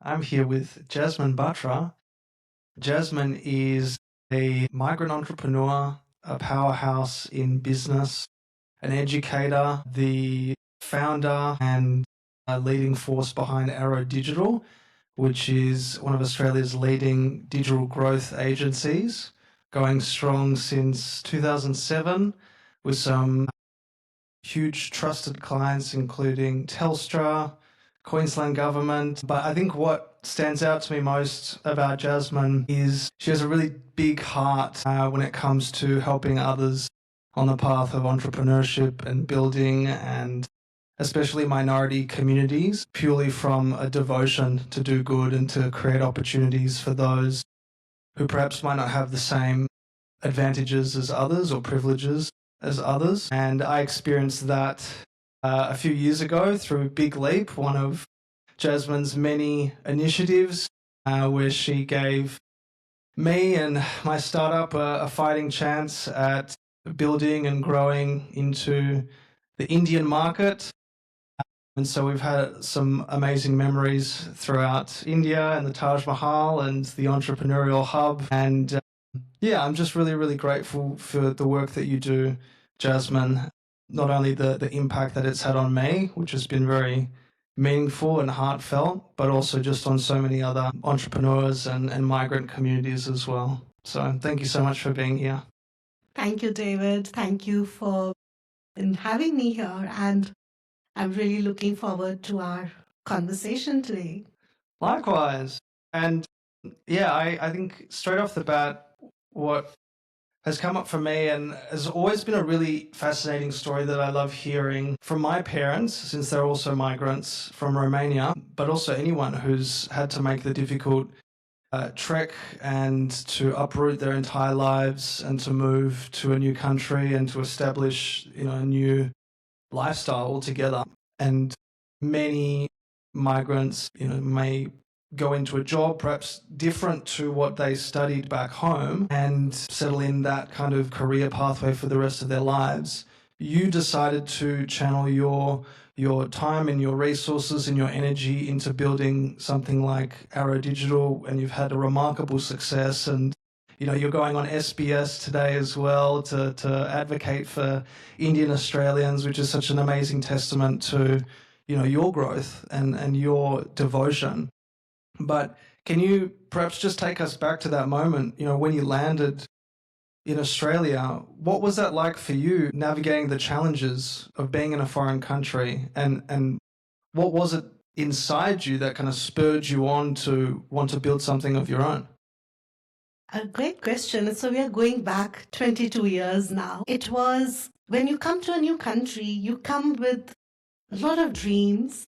I'm here with Jasmine Batra. Jasmine is a migrant entrepreneur, a powerhouse in business, an educator, the founder and a leading force behind Arrow Digital, which is one of Australia's leading digital growth agencies, going strong since 2007 with some huge trusted clients, including Telstra, Queensland government. But I think what stands out to me most about Jasmine is she has a really big heart when it comes to helping others on the path of entrepreneurship and building, and especially minority communities, purely from a devotion to do good and to create opportunities for those who perhaps might not have the same advantages as others or privileges as others. And I experienced that a few years ago through Big Leap, one of Jasmine's many initiatives, where she gave me and my startup a fighting chance at building and growing into the Indian market. And so we've had some amazing memories throughout India and the Taj Mahal and the entrepreneurial hub. And yeah, I'm just really, really grateful for the work that you do, Jasmine. Not only the impact that it's had on me, which has been very meaningful and heartfelt, but also just on so many other entrepreneurs and migrant communities as well. So thank you so much for being here. Thank you, David. Thank you for having me here. And I'm really looking forward to our conversation today. Likewise. And yeah, I think straight off the bat, what has come up for me and has always been a really fascinating story that I love hearing from my parents, since they're also migrants from Romania, but also anyone who's had to make the difficult trek and to uproot their entire lives and to move to a new country and to establish, a new lifestyle altogether. And many migrants, may go into a job perhaps different to what they studied back home and settle in that kind of career pathway for the rest of their lives. You decided to channel your time and your resources and your energy into building something like Arrow Digital, and you've had a remarkable success. And you're going on SBS today as well to advocate for Indian Australians, which is such an amazing testament to your growth and your devotion. But can you perhaps just take us back to that moment, when you landed in Australia? What was that like for you, navigating the challenges of being in a foreign country? And what was it inside you that kind of spurred you on to want to build something of your own? A great question. So we are going back 22 years now. It was when you come to a new country, you come with a lot of dreams.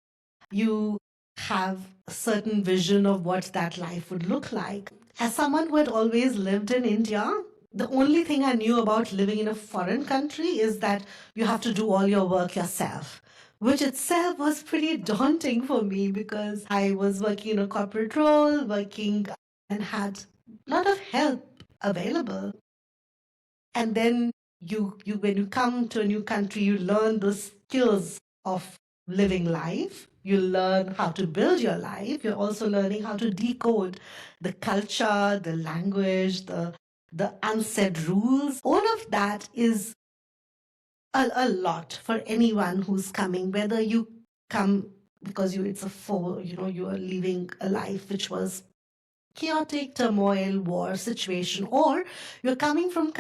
You have a certain vision of what that life would look like. As someone who had always lived in India, the only thing I knew about living in a foreign country is that you have to do all your work yourself, which itself was pretty daunting for me because I was working in a corporate role, working and had a lot of help available. And then you when you come to a new country, you learn the skills of living life. You learn how to build your life. You're also learning how to decode the culture, the language, the unsaid rules. All of that is a lot for anyone who's coming, whether you come because you are living a life which was chaotic, turmoil, war situation, or you're coming from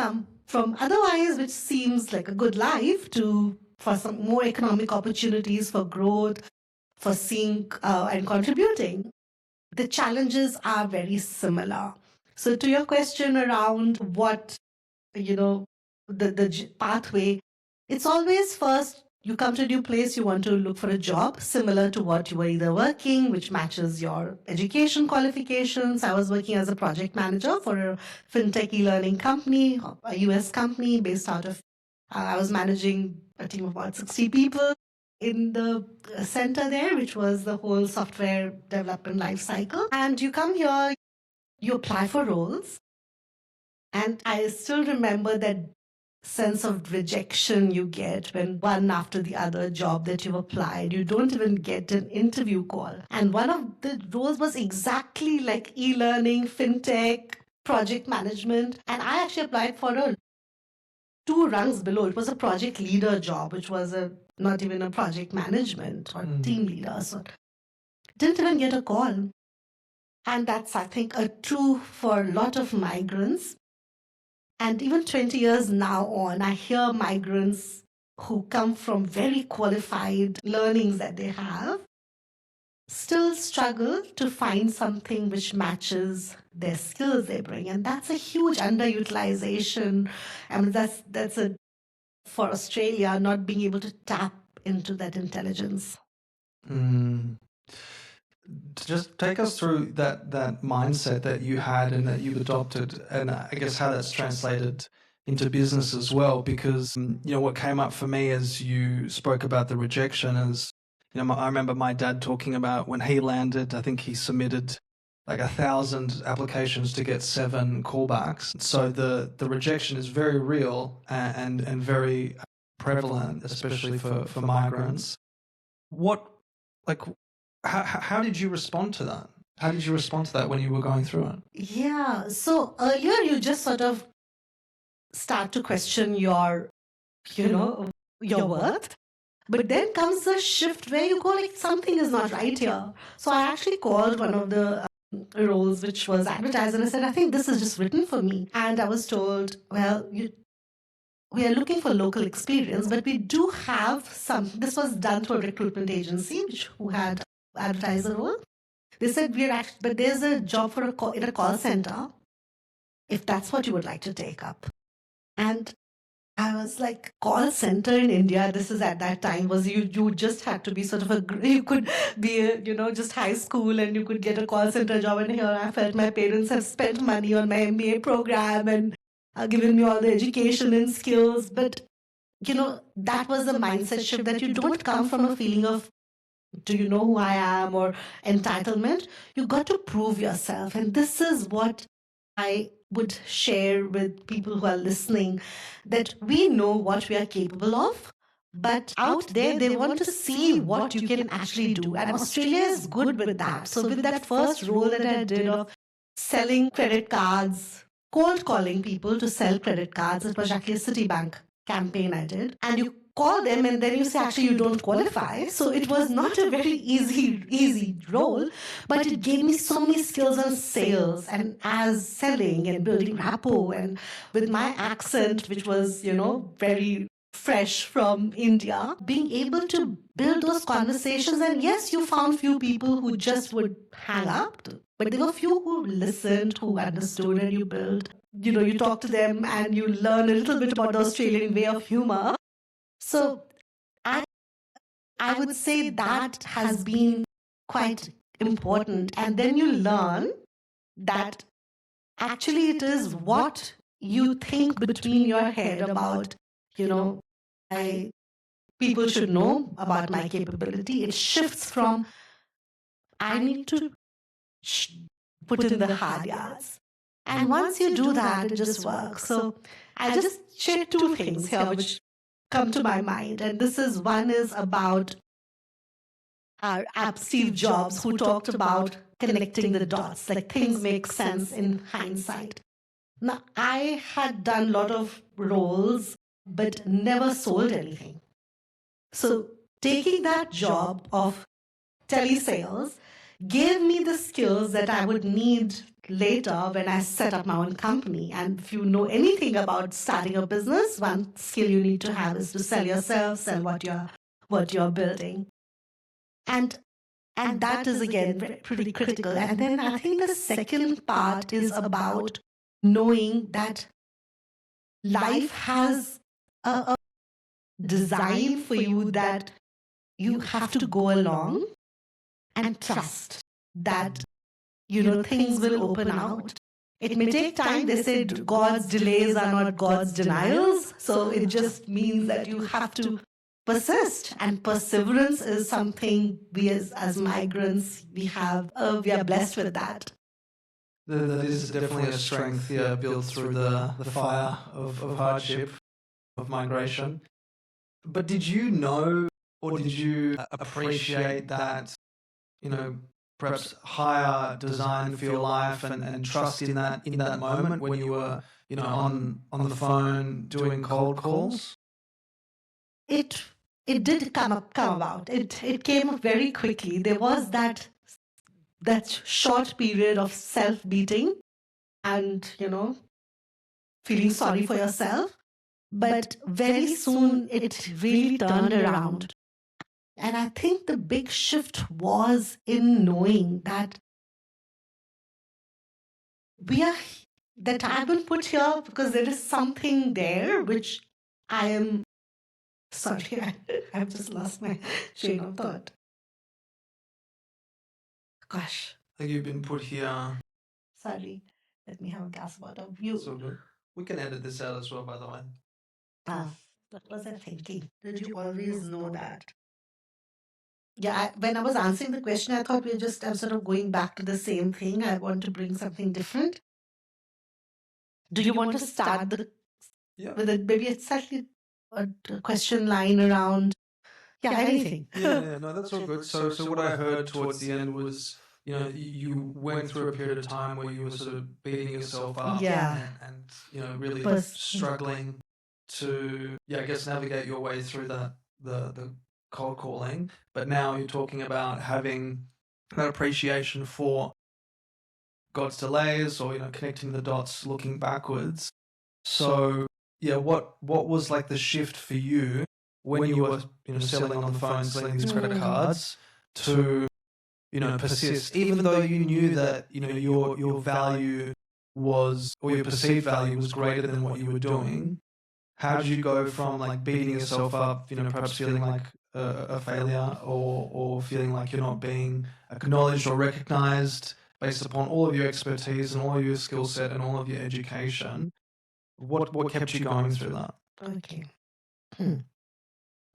otherwise which seems like a good life for some more economic opportunities, for growth, for seeing and contributing. The challenges are very similar. So to your question around what, the pathway, it's always first you come to a new place, you want to look for a job similar to what you were either working, which matches your education qualifications. I was working as a project manager for a fintech e-learning company, a US company based out of, I was managing a team of about 60 people in the center there, which was the whole software development life cycle. And you come here, you apply for roles. And I still remember that sense of rejection you get when one after the other job that you've applied, you don't even get an interview call. And one of the roles was exactly like e-learning, fintech, project management. And I actually applied for a 2 rungs below. It was a project leader job, which was not even a project management or team leader. So didn't even get a call. And that's, I think, a true for a lot of migrants. And even 20 years now on, I hear migrants who come from very qualified learnings that they have still struggle to find something which matches their skills they bring. And that's a huge underutilization. I mean, that's a for Australia not being able to tap into that intelligence. Just take us through that mindset that you had and that you've adopted, and I guess how that's translated into business as well. Because what came up for me as you spoke about the rejection is, I remember my dad talking about when he landed. I think he submitted like 1,000 applications to get 7 callbacks. So the rejection is very real and very prevalent, especially for migrants. How did you respond to that? How did you respond to that when you were going through it? Yeah. So earlier you just sort of start to question your worth. But then comes the shift where you go like, something is not right here. So I actually called one of the roles which was advertised and I said, I think this is just written for me. And I was told, well, we are looking for local experience, but we do have some. This was done through a recruitment agency who had advertised the role. They said, but there's a job in a call center, if that's what you would like to take up. And I was like, call center in India, this is at that time, was you just had to be sort of you could be, just high school and you could get a call center job. And here I felt my parents have spent money on my MBA program and given me all the education and skills. But, that was the mindset shift that you don't come from a feeling of, do you know who I am or entitlement? You got to prove yourself. And this is what I would share with people who are listening, that we know what we are capable of, but out there they want to see what you can actually do. And Australia is good with that. So with that first role that I did of selling credit cards, cold calling people to sell credit cards, it was actually a Citibank campaign I did. And you call them and then you say, actually, you don't qualify. So it was not a very easy role, but it gave me so many skills on sales and as selling and building rapport, and with my accent, which was, very fresh from India, being able to build those conversations. And yes, you found few people who just would hang up, but there were few who listened, who understood, and you build. You talk to them and you learn a little bit about the Australian way of humor. So I would say that has been quite important. And then you learn that actually it is what you think between your head about, people should know about my capability. It shifts from, I need to put in the hard yards. And once you do that, it just works. So I'll just share 2 things here which come to my mind. And one is about our Steve Jobs, who talked about connecting the dots, like things make sense in hindsight. Now, I had done a lot of roles, but never sold anything. So taking that job of telesales gave me the skills that I would need later when I set up my own company. And if you know anything about starting a business, one skill you need to have is to sell yourself, sell what you're building. And that is, again, pretty critical. And then I think the second part is about knowing that life has a design for you that you have to go along and trust that, things will open out. It may take time. They said God's delays are not God's denials. So it just means that you have to persist, and perseverance is something we as migrants, we are blessed with that. That is definitely a strength, built through the fire of hardship. of migration. But did you know, or did you appreciate that, perhaps higher design for your life and trust in that moment when you were, on the phone doing cold calls? It did come about. It came up very quickly. There was that short period of self-beating and, feeling sorry for yourself. But very soon it really turned around. And I think the big shift was in knowing that that I've been put here because there is something there which I am sorry, I've just lost my train of thought. Gosh. Like you've been put here. Sorry. Let me have a glass of water. So good. We can edit this out as well, by the way. What was I thinking? Did you always know that? Yeah, when I was answering the question, I thought I'm sort of going back to the same thing. I want to bring something different. Do you want to start with maybe a slightly a question line around? Yeah, anything. Yeah, no, that's all good. So what I heard towards the end was, you went through a period of time where you were sort of beating yourself up, and really struggling to, I guess, navigate your way through the cold calling. But now you're talking about having that appreciation for God's delays, or connecting the dots, looking backwards. So what was like the shift for you when you were selling on the phone, selling these credit cards, to persist, even though you knew that your value was, or your perceived value was greater than what you were doing? How did you go from like beating yourself up, perhaps feeling like a failure, or feeling like you're not being acknowledged or recognized based upon all of your expertise and all of your skill set and all of your education? What kept you going through that? Okay.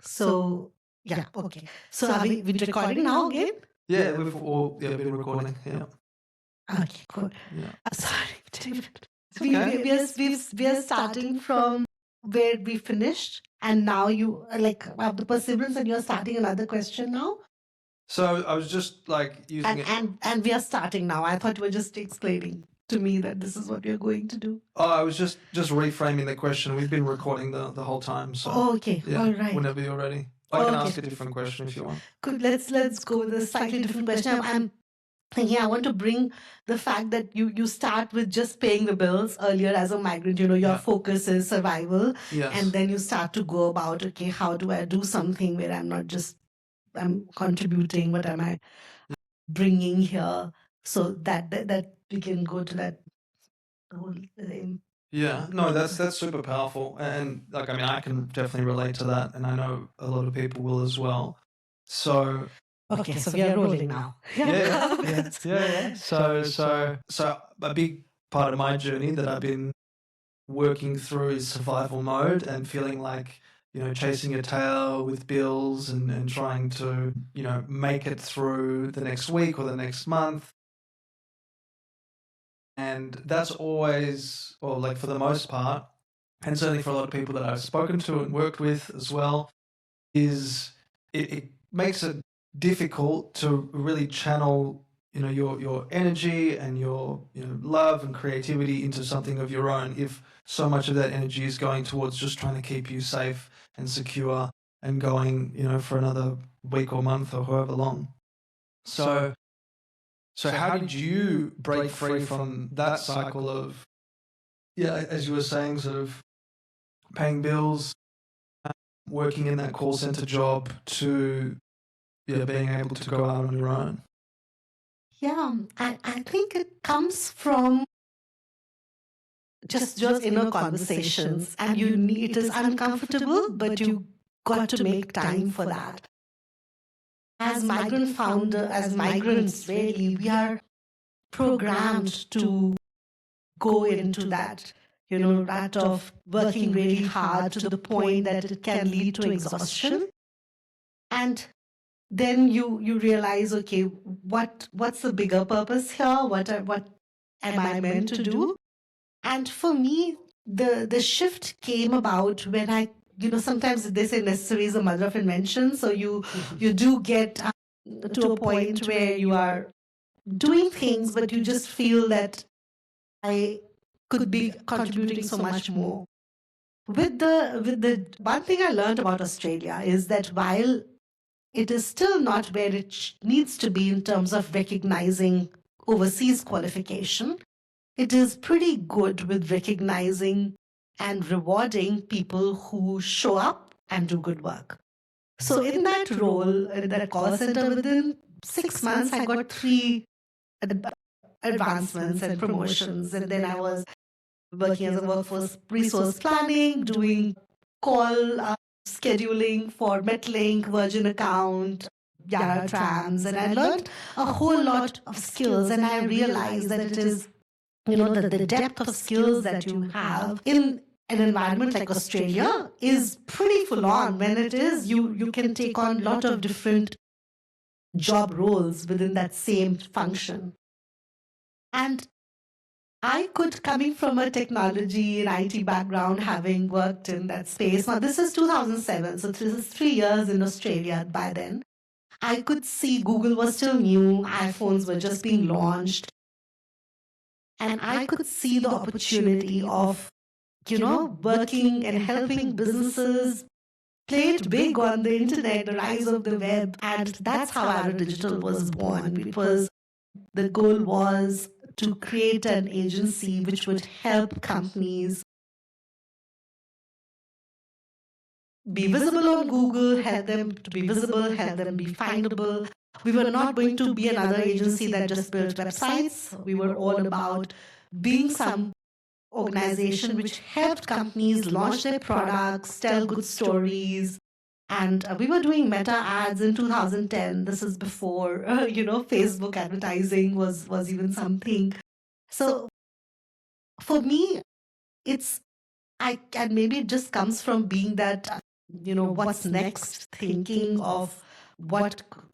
So, yeah, okay. So are we recording now again? Yeah, we've all been recording. Yeah. Okay, cool. Yeah. Sorry, David. Okay. We are starting from where we finished, and now you like have the perseverance, and you're starting another question now. So I was just like using and we are starting now. I thought you were just explaining to me that this is what you're going to do. Oh, I was just reframing the question. We've been recording the whole time, so. Oh, okay. Yeah, all right. Whenever you're ready, I can ask a different question if you want. Good. Let's go with a slightly different question. I'm thinking I want to bring the fact that you start with just paying the bills earlier as a migrant. Your focus is survival, Yes. and then you start to go about, okay, how do I do something where I'm contributing? What am I bringing here? So that we can go to that whole thing. Yeah, no, that's super powerful, and like, I mean, I can definitely relate to that, and I know a lot of people will as well. So okay, so we are rolling now. Yeah. So a big part of my journey that I've been working through is survival mode, and feeling like, chasing your tail with bills, and trying to, make it through the next week or the next month. And that's always, or like for the most part, and certainly for a lot of people that I've spoken to and worked with as well, is it makes it difficult to really channel, your energy and your, love and creativity into something of your own, if so much of that energy is going towards just trying to keep you safe and secure and going, for another week or month or however long. So how did you break free from that cycle of, as you were saying, sort of paying bills, working in that call center job, to being able to go out on your own? Yeah, I think it comes from just inner conversations, and it is uncomfortable, but you got to make time for that. As migrants, really, we are programmed to go into that, rut of working really hard to the point that it can lead to exhaustion. And then you realize, okay, what's the bigger purpose here? What am I meant to do? And for me, the shift came about when I, sometimes they say necessary is the mother of invention. So you do get to a point where you are doing things, but you just feel that I could be contributing so much more. With the one thing I learned about Australia is that while it is still not where it needs to be in terms of recognizing overseas qualification, it is pretty good with recognizing and rewarding people who show up and do good work. So in that role, in that call center, within 6 months, I got 3 advancements and promotions. And then I was working as a workforce resource planning, doing call scheduling for Metlink, Virgin Account, Yara Trams, and I learned a whole lot of skills. And I realized that it is, the depth of skills that you have in an environment like Australia is pretty full on. When it is, you can take on a lot of different job roles within that same function. And I could, coming from a technology and IT background, having worked in that space, now this is 2007, so this is 3 years in Australia by then. I could see Google was still new, iPhones were just being launched. And I could see the opportunity of, working and helping businesses play it big on the internet, the rise of the web. And that's how Arrow Digital was born. Because the goal was to create an agency which would help companies be visible on Google, help them to be visible, help them be findable. We were not going to be another agency that just built websites. We were all about being some organization which helped companies launch their products, tell good stories. And we were doing meta ads in 2010. This is before, Facebook advertising was even something. So for me, and maybe it just comes from being that, what's next, thinking of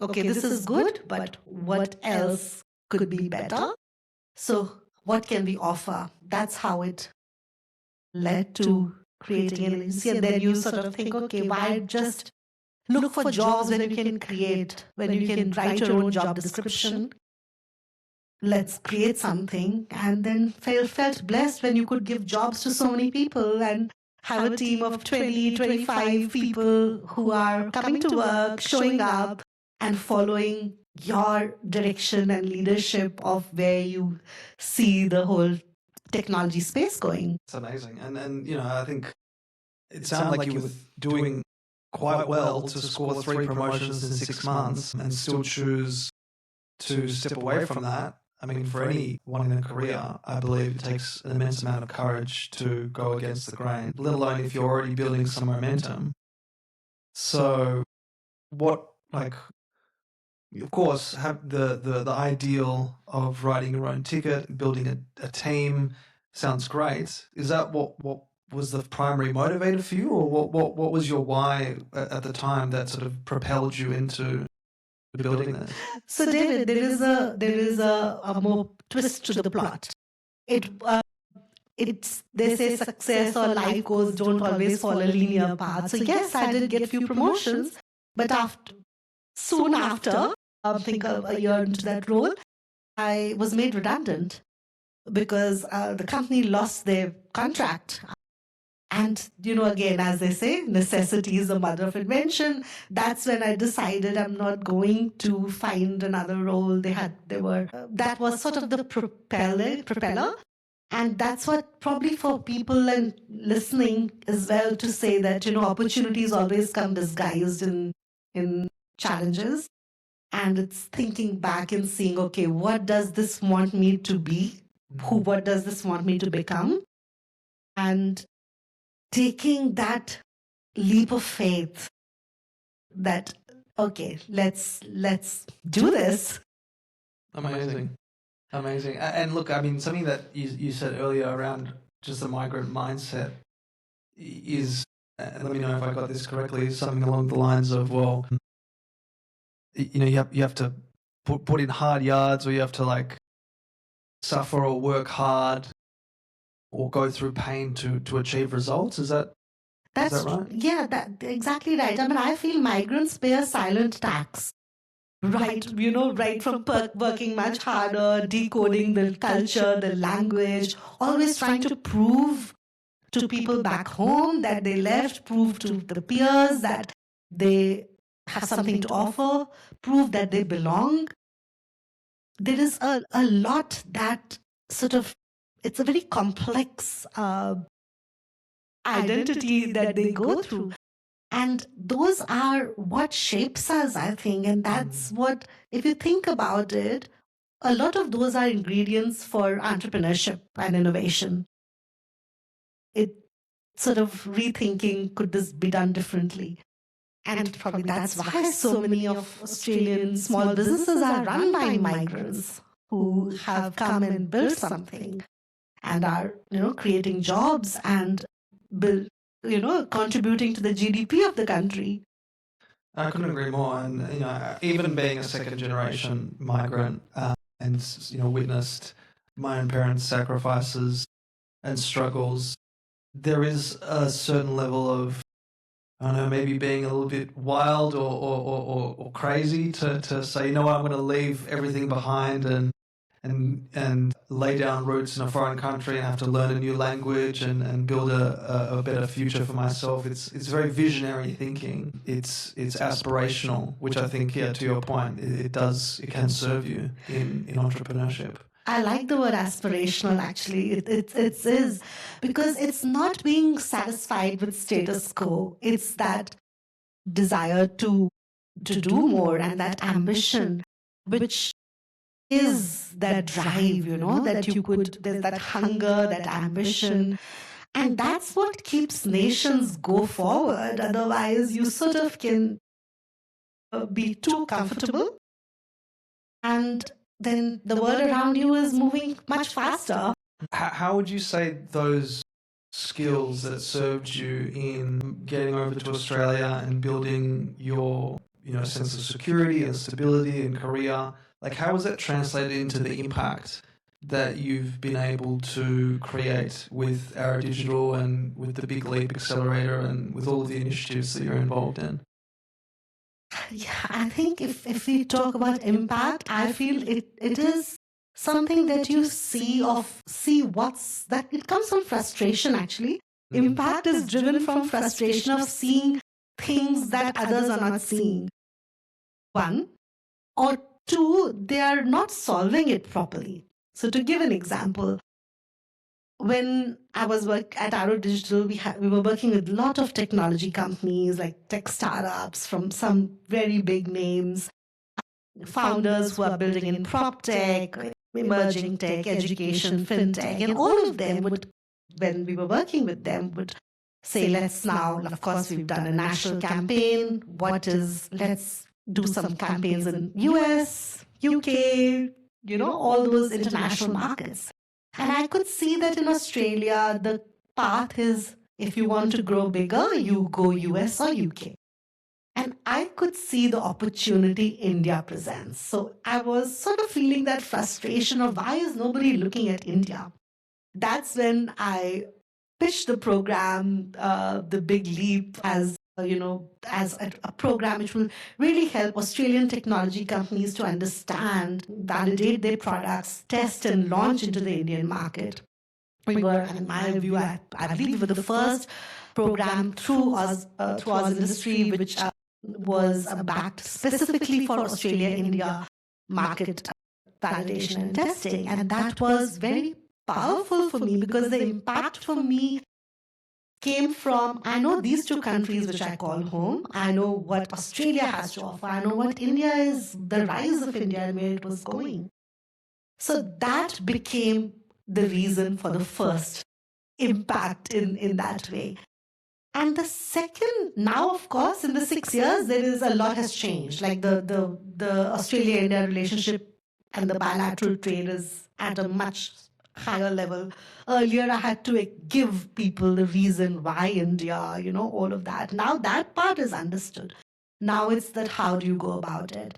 okay, this is good, but what else could be better? So what can we offer? That's how it led to creating an agency. And then you sort of think, okay, why just look for jobs when you can create, when you can write your own job description? Let's create something. And then felt blessed when you could give jobs to so many people and have a team of 20, 25 people who are coming to work, showing up, and following your direction and leadership of where you see the whole technology space going. It's amazing. And I think it sounded like you were doing quite well to score 3 promotions in 6 months and still choose to step away from that. I mean, for anyone in a career, I believe it takes an immense amount of courage to go against the grain, let alone if you're already building some momentum. So of course, have the ideal of writing your own ticket, building a team sounds great. Is that what was the primary motivator for you, or what was your why at the time that sort of propelled you into building this? So David, there is a more twist to the plot. They say success or life goals don't always follow a linear path. So yes, I did get a few promotions, but soon after, I think a year into that role, I was made redundant because the company lost their contract. And, again, as they say, necessity is the mother of invention. That's when I decided I'm not going to find another role. That was sort of the propeller. And that's what probably for people and listening as well to say that, opportunities always come disguised in challenges. And it's thinking back and seeing, okay, what does this want me to be? What does this want me to become? And taking that leap of faith that, okay, let's do this. Amazing. And look, I mean, something that you said earlier around just the migrant mindset is, let me know if I got this correctly, something along the lines of, well, you have to put in hard yards, or you have to suffer or work hard or go through pain to achieve results. Is that right? Yeah, exactly right. I mean, I feel migrants pay a silent tax. Right, right from working much harder, decoding the culture, the language, always trying to prove to people back home that they left, prove to the peers that they have something to offer, prove that they belong. There is a lot that sort of, it's a very complex identity that they go through. And those are what shapes us, I think. And that's what, if you think about it, a lot of those are ingredients for entrepreneurship and innovation. It sort of rethinking, could this be done differently? And probably that's why so many of Australian small businesses are run by migrants who have come and built something and are, creating jobs and build, contributing to the GDP of the country. I couldn't agree more. And even being a second generation migrant, and witnessed my own parents' sacrifices and struggles, there is a certain level of, I don't know, maybe being a little bit wild or crazy to say, I'm going to leave everything behind and lay down roots in a foreign country and have to learn a new language and build a better future for myself. It's very visionary thinking. It's aspirational, which I think, to your point, it can serve you in entrepreneurship. I like the word aspirational, actually. It is, because it's not being satisfied with status quo. It's that desire to do more and that ambition, which is that drive, that you could, there's that hunger, that ambition. And that's what keeps nations go forward. Otherwise, you sort of can be too comfortable, and then the world around you is moving much faster. How would you say those skills that served you in getting over to Australia and building your sense of security and stability and career, like how was that translated into the impact that you've been able to create with Arrow Digital and with the Big Leap Accelerator and with all of the initiatives that you're involved in? Yeah, I think if we talk about impact, I feel it is something that you see what's that, it comes from frustration, actually. Impact is driven from frustration of seeing things that others are not seeing. One, or two, they are not solving it properly. So to give an example, when I was at Arrow Digital, we were working with a lot of technology companies, like tech startups from some very big names, founders who are building in prop tech, emerging tech, education, fintech, and all of them would, when we were working with them, would say, let's now, of course, we've done a national campaign. Let's do some campaigns in US, UK, all those international markets. And I could see that in Australia, the path is, if you want to grow bigger, you go US or UK. And I could see the opportunity India presents. So I was sort of feeling that frustration of, why is nobody looking at India? That's when I pitched the program, The Big Leap, as a program which will really help Australian technology companies to understand, validate their products, test and launch into the Indian market. We were, in my view, I believe we were the first program through Oz Industry, which was backed specifically for Australia-India market validation and testing. And that was very powerful for me, because the impact for me came from, I know these two countries which I call home. I know what Australia has to offer. I know what India is, the rise of India and where it was going. So that became the reason for the first impact in that way. And the second, now, of course, in the 6 years, there is a lot has changed. Like the Australia-India relationship and the bilateral trade is at a much higher level. Earlier, I had to give people the reason why India, all of that. Now that part is understood. Now it's that, how do you go about it?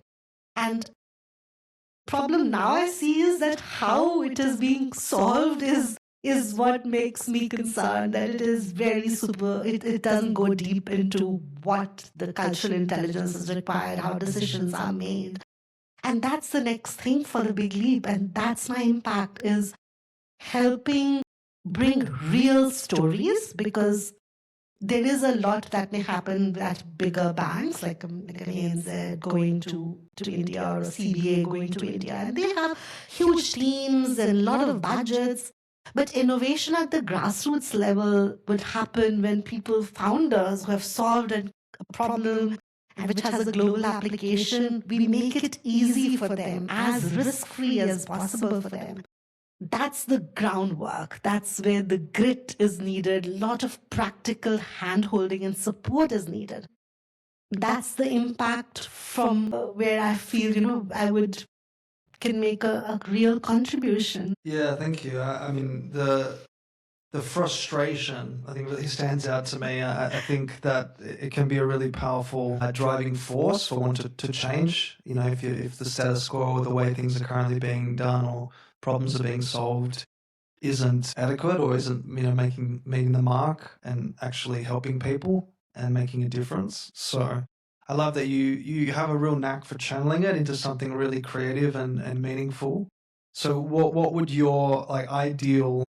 And problem now I see is that how it is being solved is is what makes me concerned, that it is very super, it doesn't go deep into what the cultural intelligence is required, how decisions are made. And that's the next thing for the big leap. And that's my impact, is helping bring real stories, because there is a lot that may happen at bigger banks like an ANZ going to India, or a CBA going to India, and they have huge teams and a lot of budgets. But innovation at the grassroots level would happen when people, founders who have solved a problem and which has a global application, we make it easy for them, as risk-free as possible for them. That's the groundwork. That's where the grit is needed. A lot of practical hand-holding and support is needed. That's the impact from where I feel, can make a real contribution. Yeah, thank you. I mean, the frustration, I think, really stands out to me. I think that it can be a really powerful driving force for one to change. If the status quo or the way things are currently being done or problems are being solved isn't adequate or isn't meeting the mark and actually helping people and making a difference. So I love that you have a real knack for channeling it into something really creative and meaningful. So what would your ideal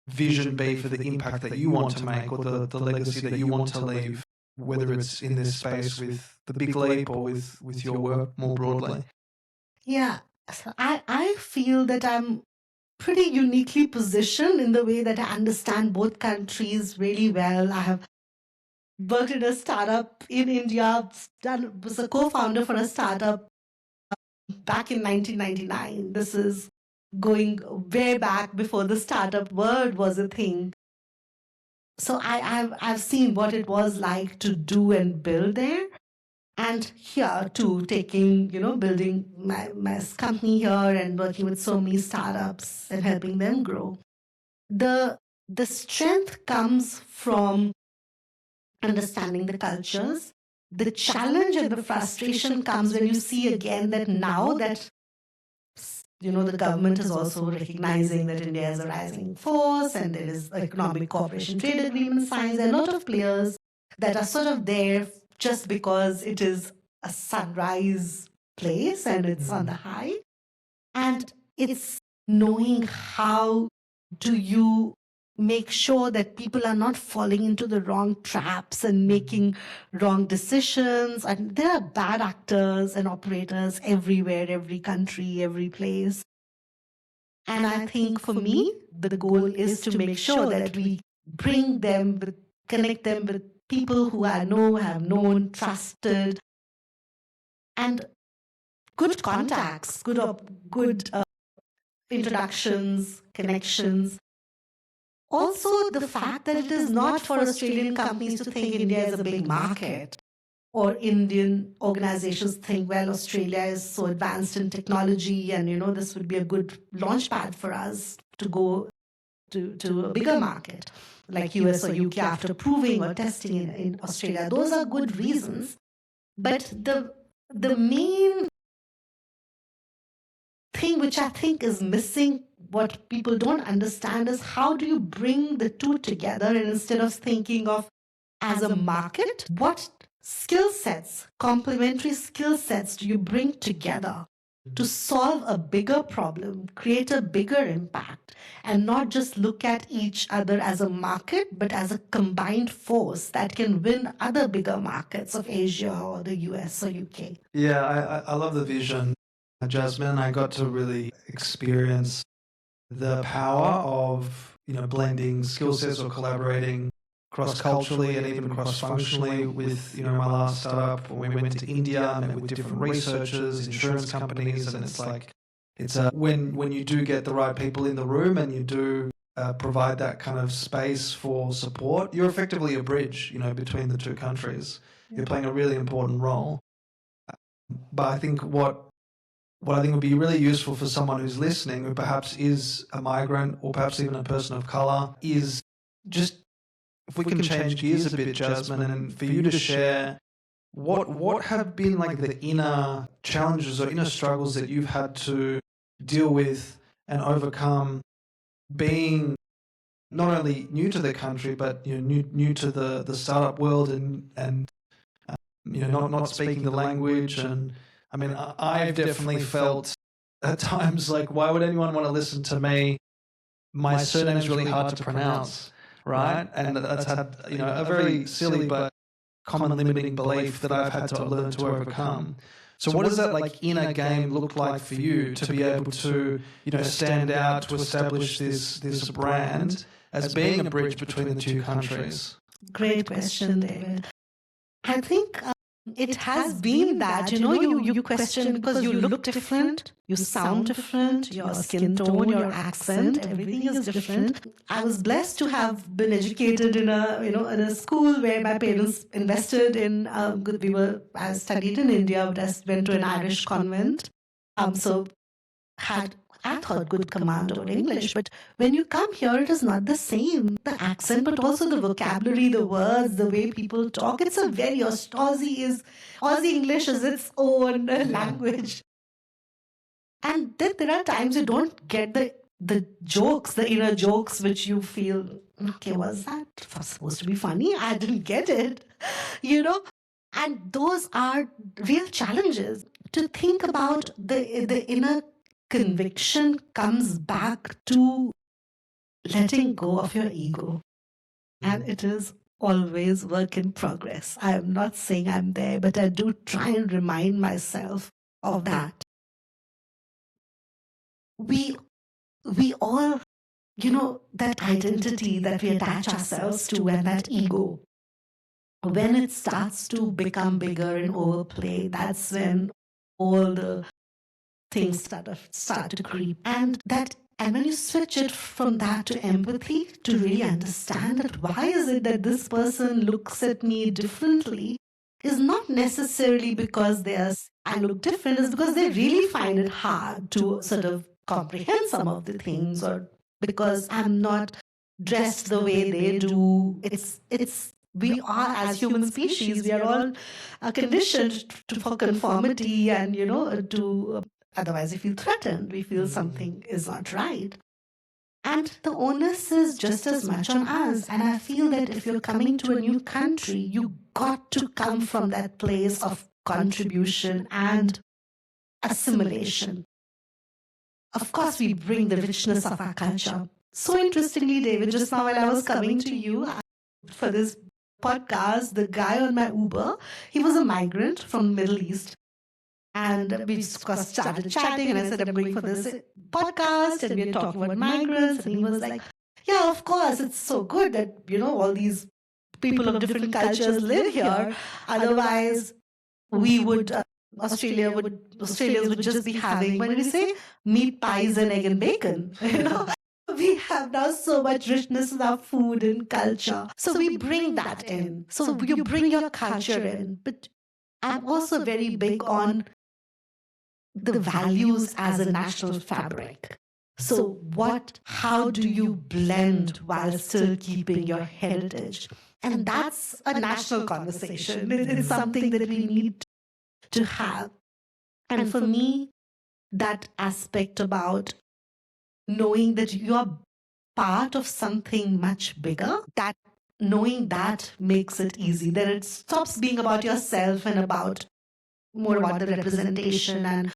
vision be for the impact that you want to make, or the legacy that you want to leave, whether it's in this space with the big leap or with your work more broadly? Yeah, so I feel that I'm pretty uniquely positioned in the way that I understand both countries really well. I have worked in a startup in India, was a co-founder for a startup back in 1999. This is going way back before the startup word was a thing. So I've seen what it was like to do and build there. And here too, building my company here and working with so many startups and helping them grow. The strength comes from understanding the cultures. The challenge and the frustration comes when you see again that now that the government is also recognizing that India is a rising force and there is economic cooperation trade agreement signs. There are a lot of players that are sort of there just because it is a sunrise place and it's on the high. And it's knowing how do you make sure that people are not falling into the wrong traps and making wrong decisions. And there are bad actors and operators everywhere, every country, every place. And I think for me, the goal is to make sure that we bring them, connect them with people who I know, have known, trusted, and good contacts, good introductions, connections. Also, the fact that it is not for Australian companies to think India is a big market, or Indian organizations think, well, Australia is so advanced in technology and, this would be a good launch pad for us to go to a bigger market like US or UK after proving or testing in Australia. Those are good reasons. But the main thing which I think is missing, what people don't understand, is how do you bring the two together, and instead of thinking of as a market, what skill sets, complementary skill sets do you bring together to solve a bigger problem, create a bigger impact, and not just look at each other as a market, but as a combined force that can win other bigger markets of Asia or the US or UK. Yeah, I love the vision, Jasmine. I got to really experience the power of blending skill sets or collaborating cross-culturally and even cross-functionally with my last startup. When we went to India, met with different researchers, insurance companies, and it's when you do get the right people in the room and you do provide that kind of space for support, you're effectively a bridge between the two countries. You're playing a really important role. But I think what I think would be really useful for someone who's listening, who perhaps is a migrant or perhaps even a person of color, is just, if we can change gears a bit, Jasmine, and for you to share what have been the inner challenges or inner struggles that you've had to deal with and overcome being not only new to the country, but new to the startup world, and not speaking the language. And I mean, I've definitely felt at times like, why would anyone want to listen to me? My surname is really hard to pronounce, right? And that's had a very silly but common limiting belief that I've had to learn to overcome. So what does that like inner game look like for you to be able to stand out, to establish this brand as being a bridge between the two countries? Great question, David. I think it has been that, you question because you look different, you sound different, your skin tone, your accent, everything is different. I was blessed to have been educated in a school where my parents invested in. I studied in India, but I went to an Irish convent. So had, I thought, good command over English. But when you come here, it is not the same. The accent, but also the vocabulary, the words, the way people talk. It's a very Aussie English is its own language. And then there are times you don't get the jokes, the inner jokes, which you feel, okay, was that supposed to be funny? I didn't get it, And those are real challenges. To think about the inner conviction comes back to letting go of your ego. And it is always work in progress. I am not saying I'm there, but I do try and remind myself of that. We all, that identity that we attach ourselves to and that ego, when it starts to become bigger and overplay, that's when all the things start to creep. And when you switch it from that to empathy, to really understand that why is it that this person looks at me differently, is not necessarily because I look different, it's because they really find it hard to sort of comprehend some of the things, or because I'm not dressed the way they do. We are, as human species, we are all conditioned for conformity, and otherwise we feel threatened, we feel something is not right. And the onus is just as much on us. And I feel that if you're coming to a new country, you got to come from that place of contribution and assimilation. Of course, we bring the richness of our culture. So interestingly, David, just now when I was coming to you for this podcast, the guy on my Uber, he was a migrant from the Middle East. And we just started chatting, and I said, I'm going for this podcast, and we're talking about migrants. And he was like, yeah, of course, it's so good that, all these people of different cultures live here. Otherwise, Australians would just be having, what do we say? Meat pies and egg and bacon. We have now so much richness in our food and culture. So we bring that in. So you bring your culture in. But I'm also very big on the values as a national fabric. So how do you blend while still keeping your heritage? And that's a national conversation. It's something that we need to have. And for me, that aspect about knowing that you're part of something much bigger, that knowing that makes it easy. Then it stops being about yourself and more about the representation and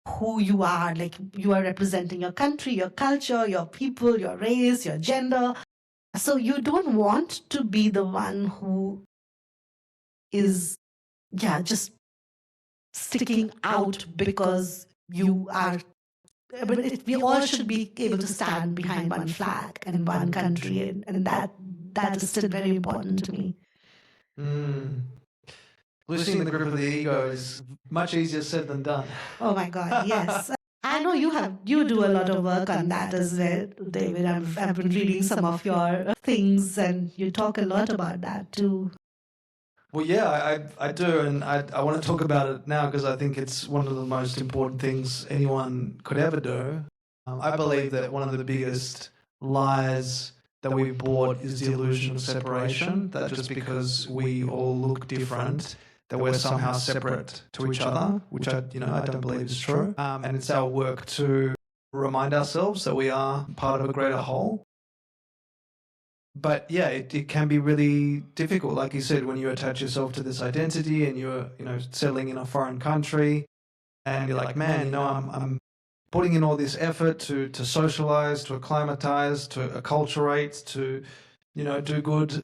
who you are. Like, you are representing your country, your culture, your people, your race, your gender. So you don't want to be the one who is, just sticking out because you are. But we all should be able to stand behind one flag and one country, and that is still very important to me. Loosening the grip of the ego is much easier said than done. Oh my God, yes. I know you do a lot of work on that as well, David. I've been reading some of your things, and you talk a lot about that too. Well, yeah, I do, and I want to talk about it now because I think it's one of the most important things anyone could ever do. I believe that one of the biggest lies that we've bought is the illusion of separation, that just because we all look different, that we're somehow separate to each other, which I don't believe is true. And it's our work to remind ourselves that we are part of a greater whole. But yeah, it can be really difficult, like you said, when you attach yourself to this identity and you're, settling in a foreign country, and you're like, man, I'm putting in all this effort to socialize, to acclimatize, to acculturate, to, do good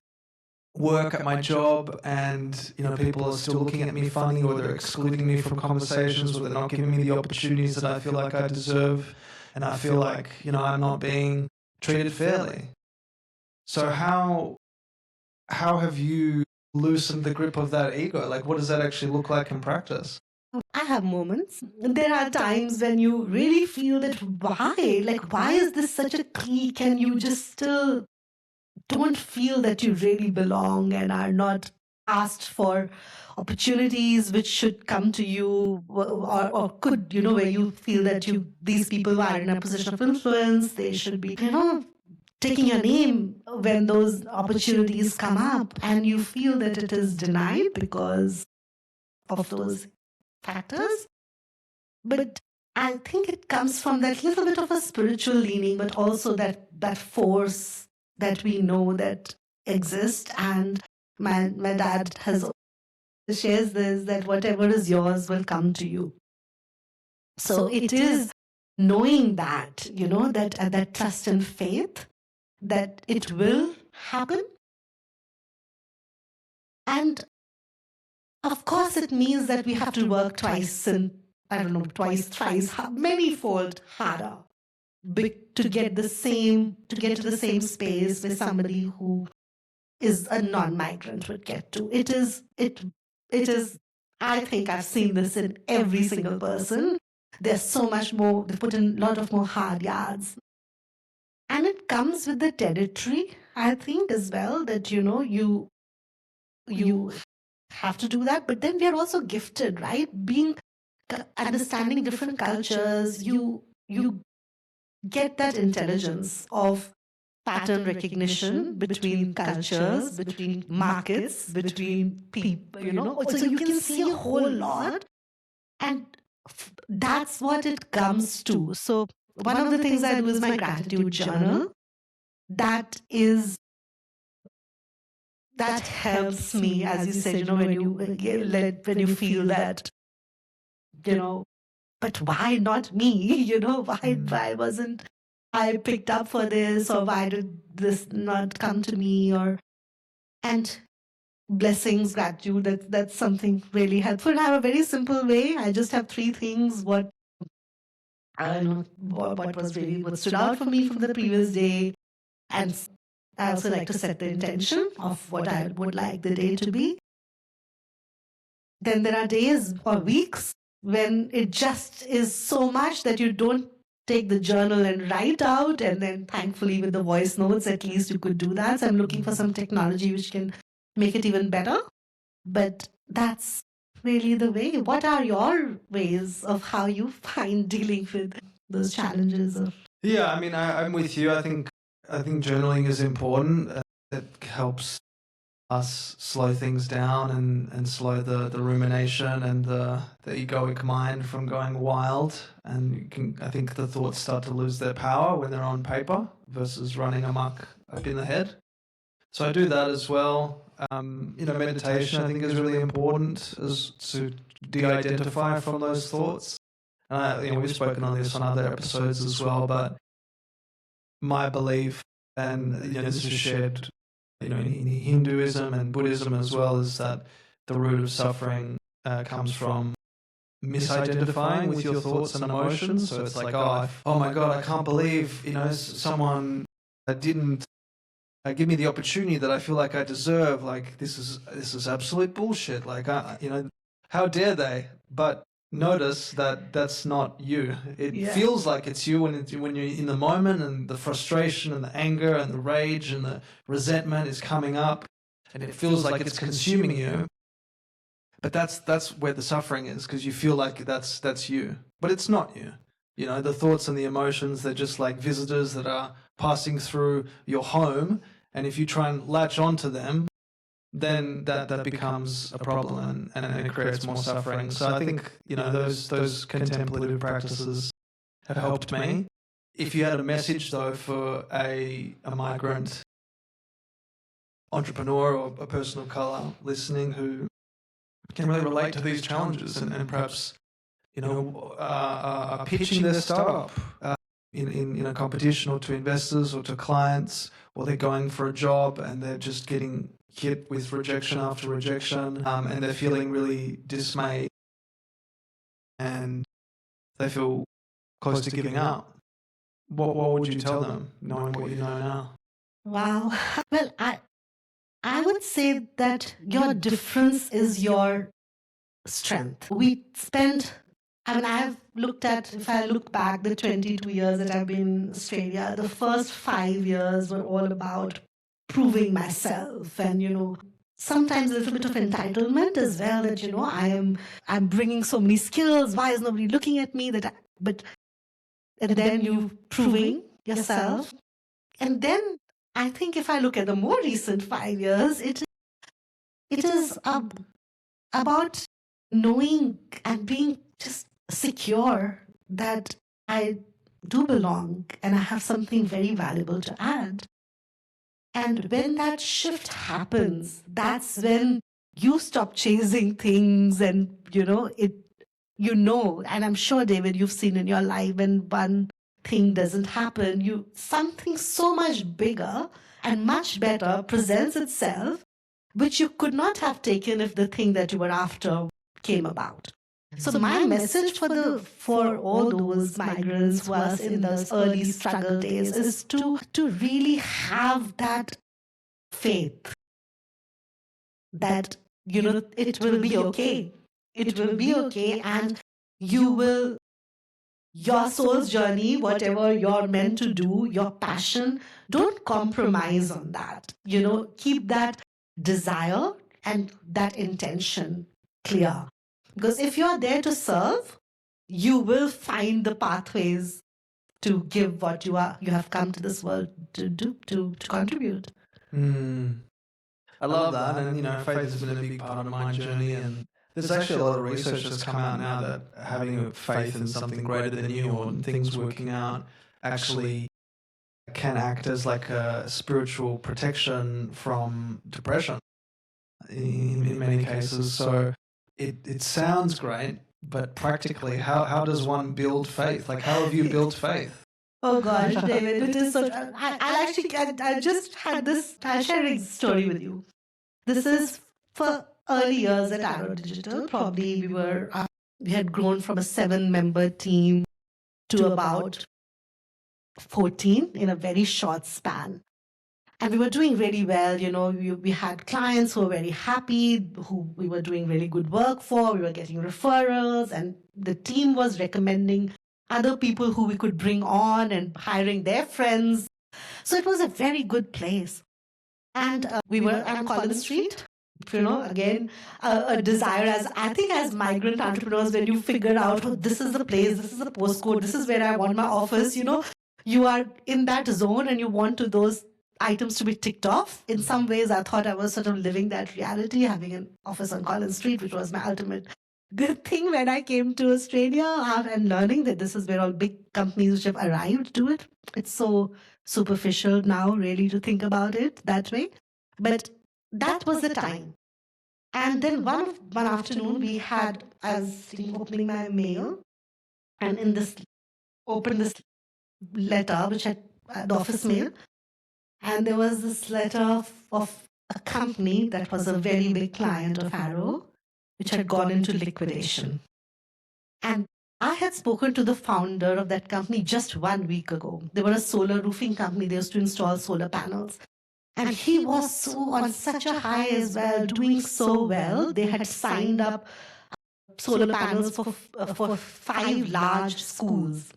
work at my job, and people are still looking at me funny, or they're excluding me from conversations, or they're not giving me the opportunities that I feel like I deserve, and I feel like I'm not being treated fairly. So how have you loosened the grip of that ego? Like, what does that actually look like in practice? I have moments. There are times when you really feel that why? Like, why is this such a clique, and you just still don't feel that you really belong and are not asked for opportunities which should come to you, or could, where you feel that these people are in a position of influence, they should be, taking your name when those opportunities come up, and you feel that it is denied because of those factors. But I think it comes from that little bit of a spiritual leaning, but also that force that we know that exists. And my dad shares this, that whatever is yours will come to you. So it is knowing that, that trust and faith that it will happen. And of course, it means that we have to work twice and, twice, thrice, many-fold harder to get to the same space where somebody who is a non-migrant would get to. It is, I think I've seen this in every single person. There's so much more, they put in a lot of more hard yards. And it comes with the territory, I think, as well, that, you have to do that. But then we are also gifted, right? Understanding different cultures, you get that intelligence of pattern recognition between cultures, between markets, between people, so you can see a whole lot. And that's what it comes to. So one of the things I do is my gratitude journal. That helps me, as you said, when you feel that, but why not me? Why wasn't I picked up for this, or why did this not come to me? And blessings, gratitude, that's something really helpful. And I have a very simple way. I just have 3 things. What what stood out for me from the previous day. And I also like to set the intention of what I would like the day to be. Then there are days or weeks when it just is so much that you don't take the journal and write out. And then thankfully with the voice notes, at least you could do that. So I'm looking for some technology which can make it even better. But that's really the way. What are your ways of how you find dealing with those challenges? Yeah, I mean, I'm with you. I think journaling is important. It helps us slow things down and slow the rumination and the egoic mind from going wild. And I think the thoughts start to lose their power when they're on paper versus running amok up in the head. So I do that as well. Meditation I think is really important as to de-identify from those thoughts. We've spoken on this on other episodes as well, but my belief, and this is shared in Hinduism and Buddhism as well, is that the root of suffering comes from misidentifying with your thoughts and emotions. So it's like, oh my God, I can't believe someone didn't give me the opportunity that I feel like I deserve. Like this is absolute bullshit. Like how dare they? But notice that that's not you. It feels like it's you when you're in the moment, and the frustration and the anger and the rage and the resentment is coming up, and it feels like it's consuming you. But that's where the suffering is, because you feel like that's you, but it's not you. The thoughts and the emotions, they're just like visitors that are passing through your home, and if you try and latch onto them, then that becomes a problem, and it creates more suffering. So I think those contemplative practices have helped me. if you had a message, though, for a migrant entrepreneur or a person of colour listening who can really relate to these challenges and perhaps, are pitching their startup in a competition or to investors or to clients, or they're going for a job and they're just getting hit with rejection after rejection, and they're feeling really dismayed and they feel close to giving up. What would you tell them, knowing what you know now? Wow. Well, I would say that your difference is your strength. If I look back the 22 years that I've been in Australia, the first 5 years were all about proving myself and, sometimes a little bit of entitlement as well, that, I'm bringing so many skills. Why is nobody looking at me? And then you proving yourself. And then I think if I look at the more recent 5 years, it is about knowing and being just secure that I do belong and I have something very valuable to add. And when that shift happens, that's when you stop chasing things and, and I'm sure, David, you've seen in your life when one thing doesn't happen, something so much bigger and much better presents itself, which you could not have taken if the thing that you were after came about. So my message for all those migrants who are in those early struggle days is to really have that faith that, it will be okay. It will be okay, and your soul's journey, whatever you're meant to do, your passion, don't compromise on that. Keep that desire and that intention clear. Because if you're there to serve, you will find the pathways to give what you have come to this world to do, to contribute. I love that, and faith has been a big part of my journey, and there's actually a lot of research that's come out now that having a faith in something greater than you or things working out actually can act as like a spiritual protection from depression in many cases. So it sounds great, but practically, how does one build faith? Like, how have you built faith? Oh gosh, David, it is so. I just had this. I'll share a story with you. This is for early years at Arrow Digital. Probably we had grown from a 7-member team to about 14 in a very short span. And we were doing really well. We had clients who were very happy, who we were doing really good work for. We were getting referrals, and the team was recommending other people who we could bring on and hiring their friends. So it was a very good place. And we were on Collins Street. Again, a desire as migrant entrepreneurs, when you figure out, oh, this is the place, this is the postcode, this is where I want my office, you are in that zone and you want those items to be ticked off. In some ways, I thought I was sort of living that reality, having an office on Collins Street, which was my ultimate good thing when I came to Australia, and learning that this is where all big companies which have arrived do it. It's so superficial now, really, to think about it that way. But that was the time. And then one afternoon, I was opening my mail, and opened this letter, which had the office mail, and there was this letter of a company that was a very big client of Arrow, which had gone into liquidation. And I had spoken to the founder of that company just 1 week ago. They were a solar roofing company. They used to install solar panels. And he was on such a high as well, doing so well. They had signed up solar panels for 5 large schools.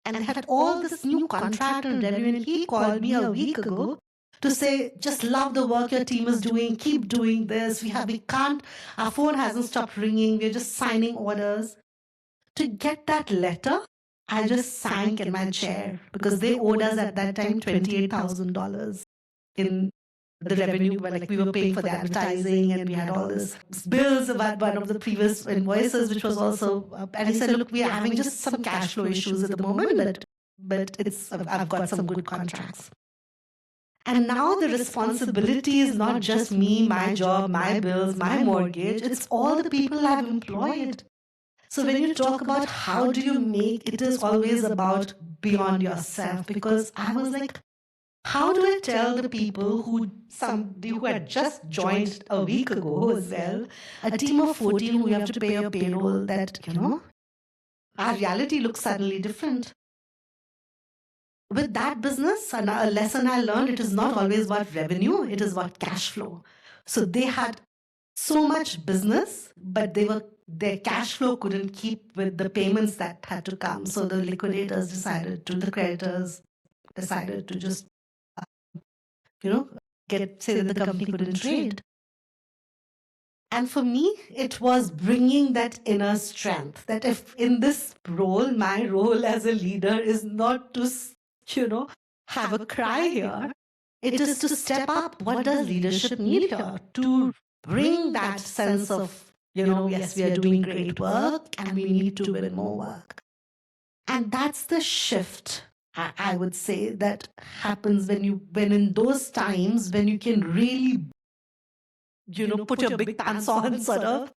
And they had all this new contract and revenue. And he called me a week ago to say, just love the work your team is doing. Keep doing this. Our phone hasn't stopped ringing. We're just signing orders. To get that letter, I just sank in my chair because they owed us at that time $28,000 in the revenue. Like, we were paying for the advertising and we had all this bills about one of the previous invoices, which was also, and he said, look, we are having just some cash flow issues at the moment, but but I've got some good contracts. And now the responsibility is not just me, my job, my bills, my mortgage. It's all the people I've employed. So when you talk about how do you make, it is always about beyond yourself. Because I was like, how do I tell the people somebody who had just joined a week ago as well, a team of 14 who you have to pay your payroll, that, our reality looks suddenly different. With that business, and a lesson I learned, it is not always about revenue, it is about cash flow. So they had so much business, but their cash flow couldn't keep with the payments that had to come. So the the creditors decided to just, say that the company couldn't trade. And for me, it was bringing that inner strength, that if in this role, my role as a leader is not to, have a cry here. It is to step up. What does leadership need here? To bring that sense of, yes, we are doing great work and we need to win more work. And that's the shift, I would say, that happens when in those times when you can really, put your big pants on sort of,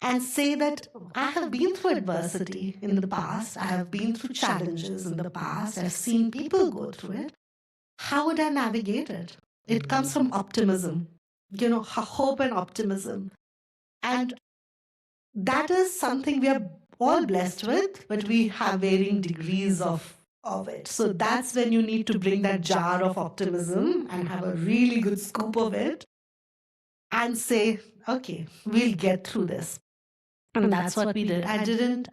and say that I have been through adversity in the past. I have been through challenges in the past. I've seen people go through it. How would I navigate it? It comes from optimism, hope and optimism. And that is something we are all blessed with, but we have varying degrees of it. So that's when you need to bring that jar of optimism and have a really good scoop of it and say, okay, we'll get through this. And that's what we did. I didn't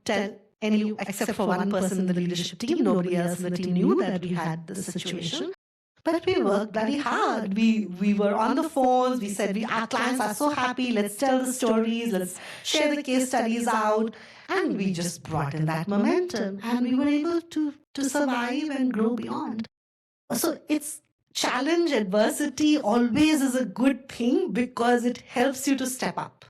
tell any, except for one person in the leadership team. Nobody else in the team knew that we had this situation. But we worked very hard. We were on the phones. We said, our clients are so happy. Let's tell the stories. Let's share the case studies out. And we just brought in that momentum. And we were able to survive and grow beyond. So it's challenge, adversity always is a good thing because it helps you to step up.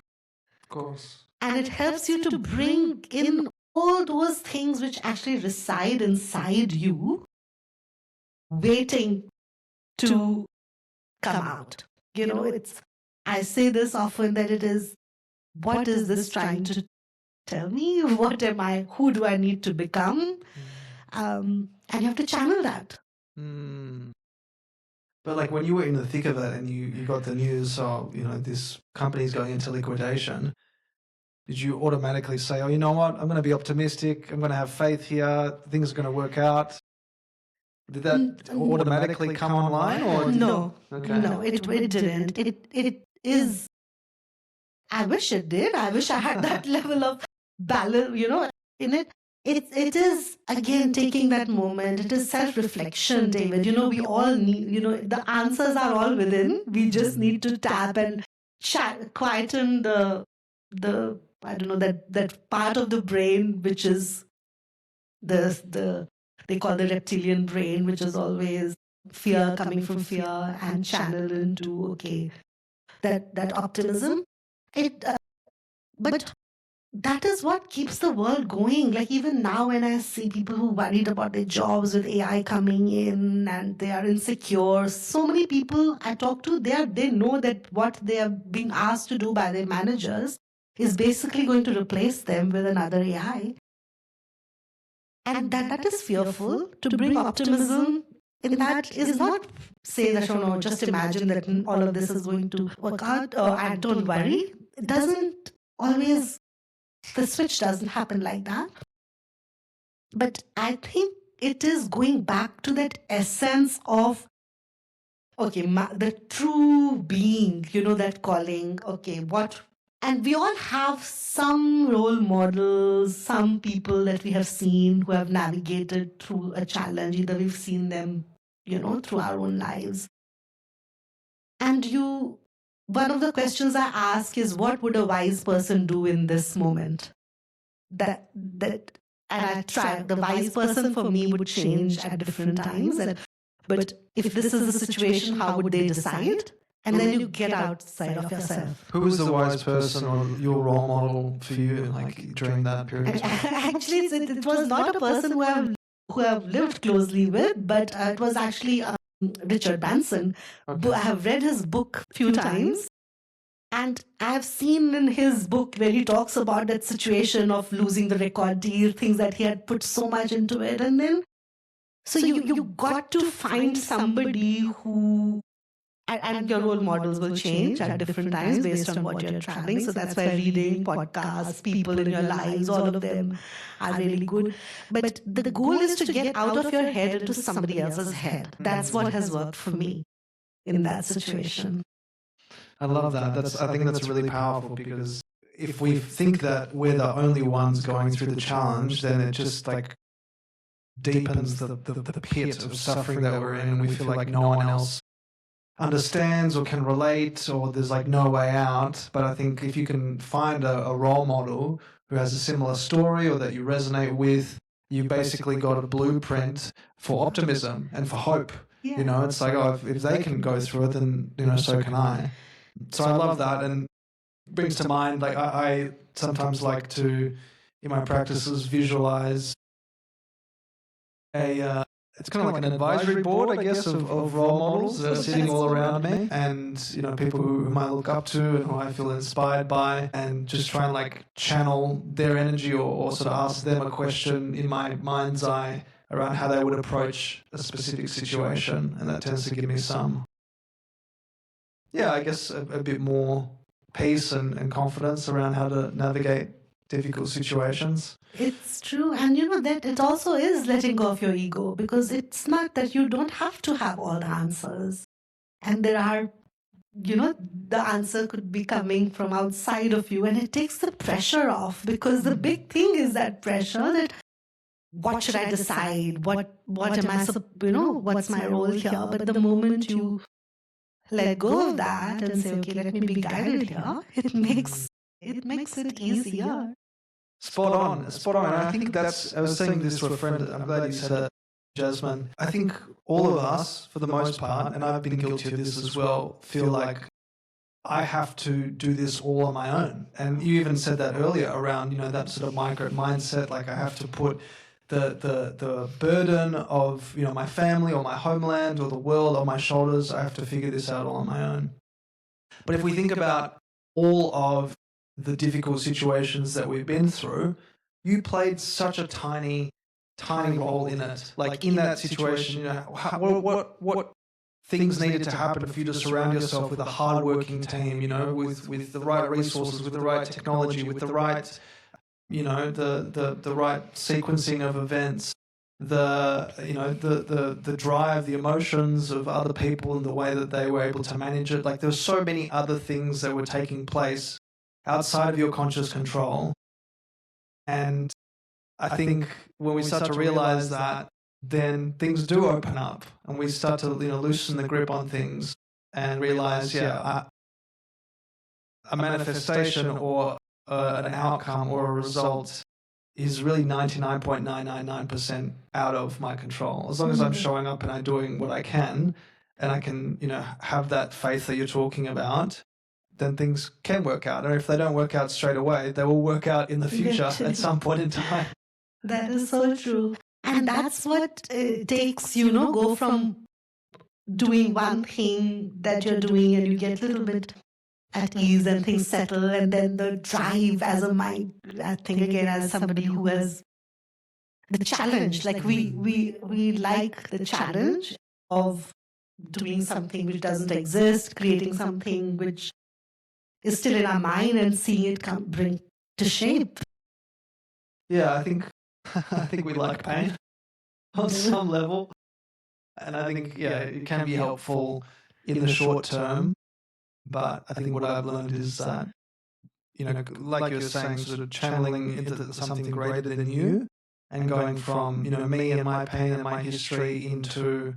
Of course. And it helps you to bring in all those things which actually reside inside you, waiting to come out. I say this often that it is, what is this trying to tell me? What am I? Who do I need to become? And you have to channel that. But like when you were in the thick of it and you got the news, this company's going into liquidation, did you automatically say, oh, you know what, I'm going to be optimistic, I'm going to have faith here, things are going to work out? Did that automatically come online? Or no, okay. No, it didn't. It is, I wish it did. I wish I had that level of balance, in it. It is, again, taking that moment. It is self-reflection, David. We all need, the answers are all within. We just need to tap and quieten the I don't know, that part of the brain which is they call the reptilian brain, which is always fear, coming from fear, and channel into that optimism. But that is what keeps the world going. Like even now when I see people who worried about their jobs with AI coming in and they are insecure, so many people I talk to, they know that what they are being asked to do by their managers is basically going to replace them with another AI. And that is fearful. To bring optimism in that is not say that, just imagine that all of this is going to work out and don't worry. It doesn't always, the switch doesn't happen like that. But I think it is going back to that essence of, the true being, that calling, and we all have some role models, some people that we have seen who have navigated through a challenge. Either we've seen them, through our own lives. And one of the questions I ask is, what would a wise person do in this moment? And I try, the wise person for me would change at different times. But if this is the situation, how would they decide? And then you get outside of yourself. Who was the wise person or your role model for you, like during that period? Actually, it was not a person who I've lived closely with, but it was actually Richard Branson. I have read his book a few times. And I've seen in his book where he talks about that situation of losing the record deal, things that he had put so much into it. And then, so you got to find somebody who, and your role models will change at different times based on what you're traveling. So that's why reading, podcasts, people in your lives, all of them are really good. But the goal is to get out of your head into somebody else's head. That's what has worked for me in that situation. I love that. I think that's really powerful, because if we think that we're the only ones going through the challenge, then it just like deepens the pit of suffering that we're in, and we feel like no one else understands or can relate, or there's like no way out. But I think if you can find a role model who has a similar story or that you resonate with, you basically got a blueprint for optimism and for hope. You know, it's like, oh, if they can go through it, then, you know, so can I. So I love that, and brings to mind, like I sometimes like to, in my practices, visualize it's kind of like an advisory board, I guess, of role models sitting all around me, and, you know, people whom I look up to and who I feel inspired by, and just try and like channel their energy, or sort of ask them a question in my mind's eye around how they would approach a specific situation, and that tends to give me some, I guess, a bit more peace and confidence around how to navigate difficult situations. It's true. And you know that it also is letting go of your ego, because it's not that you don't have to have all the answers. And there are, you know, the answer could be coming from outside of you, and it takes the pressure off, because the big thing is that pressure that what should I decide? What am I, what's my role here? But the moment you let go of that and say, okay, let me be guided here, it makes it easier. Spot on. And I think I was saying this to a friend, I'm glad you said it, Jasmine. I think all of us, for the most part, and I've been guilty of this as well, feel like I have to do this all on my own. And you even said that earlier around, you know, that sort of migrant mindset, like I have to put the burden of, you know, my family or my homeland or the world on my shoulders. I have to figure this out all on my own. But if we think about all of the difficult situations that we've been through, you played such a tiny role in it. Like in that situation, you know, what things needed to happen for you to surround yourself with a hardworking team, you know, with the right resources, with the right technology, with the right, you know, the right sequencing of events, the drive, the emotions of other people and the way that they were able to manage it. Like there were so many other things that were taking place outside of your conscious control. And I think when we start to realize that, then things do open up, and we start to, you know, loosen the grip on things and realize, a manifestation or an outcome or a result is really 99.999% out of my control. As long as I'm showing up and I'm doing what I can, and I can, you know, have that faith that you're talking about, then things can work out. And if they don't work out straight away, they will work out in the future at some point in time. That is so true. And that's what it takes, you know, go from doing one thing that you're doing and you get a little bit at ease and things settle, and then the drive as a mind, I think again as somebody who has the challenge, like we like the challenge of doing something which doesn't exist, creating something which is still in our mind and seeing it bring to shape. Yeah, I think we like pain on some level. And I think, it can be helpful in the short term. But I think what I've learned is that, you know, like you're saying, sort of channeling into something greater than you, and going from, you know, me and my pain and my history into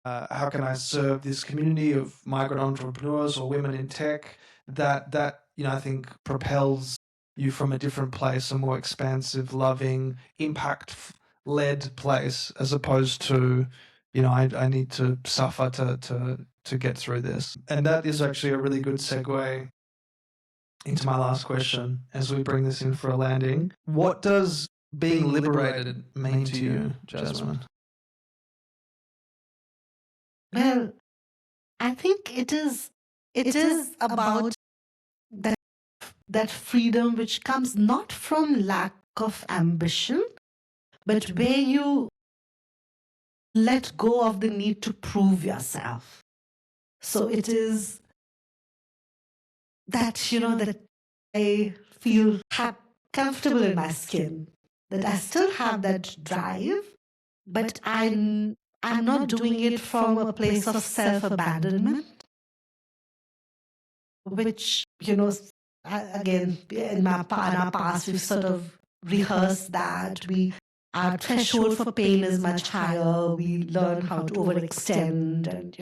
how can I serve this community of migrant entrepreneurs or women in tech, that you know, I think propels you from a different place, a more expansive, loving, impact-led place, as opposed to, you know, I need to suffer to get through this. And that is actually a really good segue into my last question as we bring this in for a landing. What does being liberated mean to you, Jasmine? Well, I think it is about that freedom which comes not from lack of ambition, but where you let go of the need to prove yourself. So it is that, that I feel comfortable in my skin, that I still have that drive, but I'm not doing it from a place of self-abandonment, which, again, in our past, we've sort of rehearsed that. Our threshold for pain is much higher. We learn how to overextend, and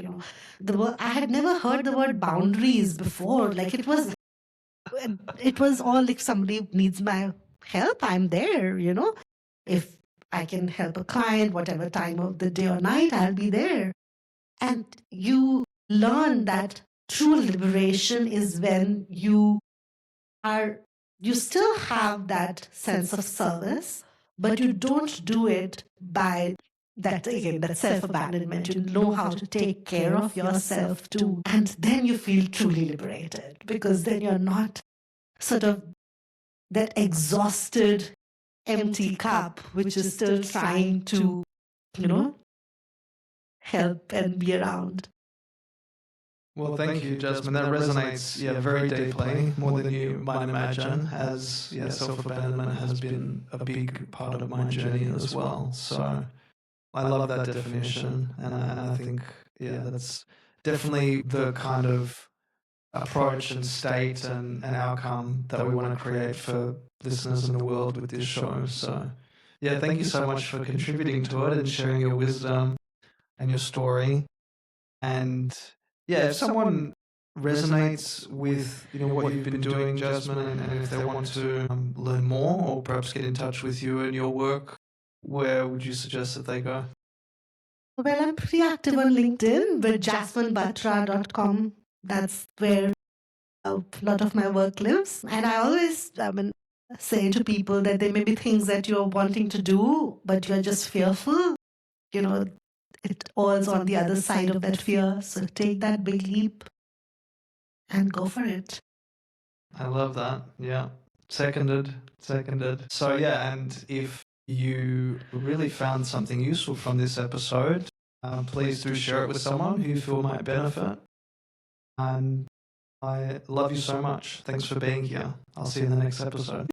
I had never heard the word boundaries before. Like it was all like somebody needs my help, I'm there. If I can help a client, whatever time of the day or night, I'll be there. And you learn that true liberation is when you still have that sense of service, but you don't do it by that, again, that self-abandonment. You know how to take care of yourself too. And then you feel truly liberated, because then you're not sort of that exhausted, empty cup, which is still trying to, help and be around. Well, thank you, Jasmine. That resonates, very deeply, more than you might imagine, as self-abandonment has been a big part of my journey as well. So I love that definition, and I think, that's definitely the kind of approach and state and outcome that we want to create for listeners in the world with this show. So, thank you so much for contributing to it and sharing your wisdom and your story. And if someone resonates with what you've been doing, Jasmine, and if they want to learn more or perhaps get in touch with you and your work, where would you suggest that they go? Well, I'm pretty active on LinkedIn with jasminebatra.com. That's where a lot of my work lives. And I always say to people that there may be things that you're wanting to do, but you're just fearful. It all's on the other side of that fear. So take that big leap and go for it. I love that. Yeah. Seconded. So, and if you really found something useful from this episode, please do share it with someone who you feel might benefit. And I love you so much. Thanks for being here. I'll see you in the next episode.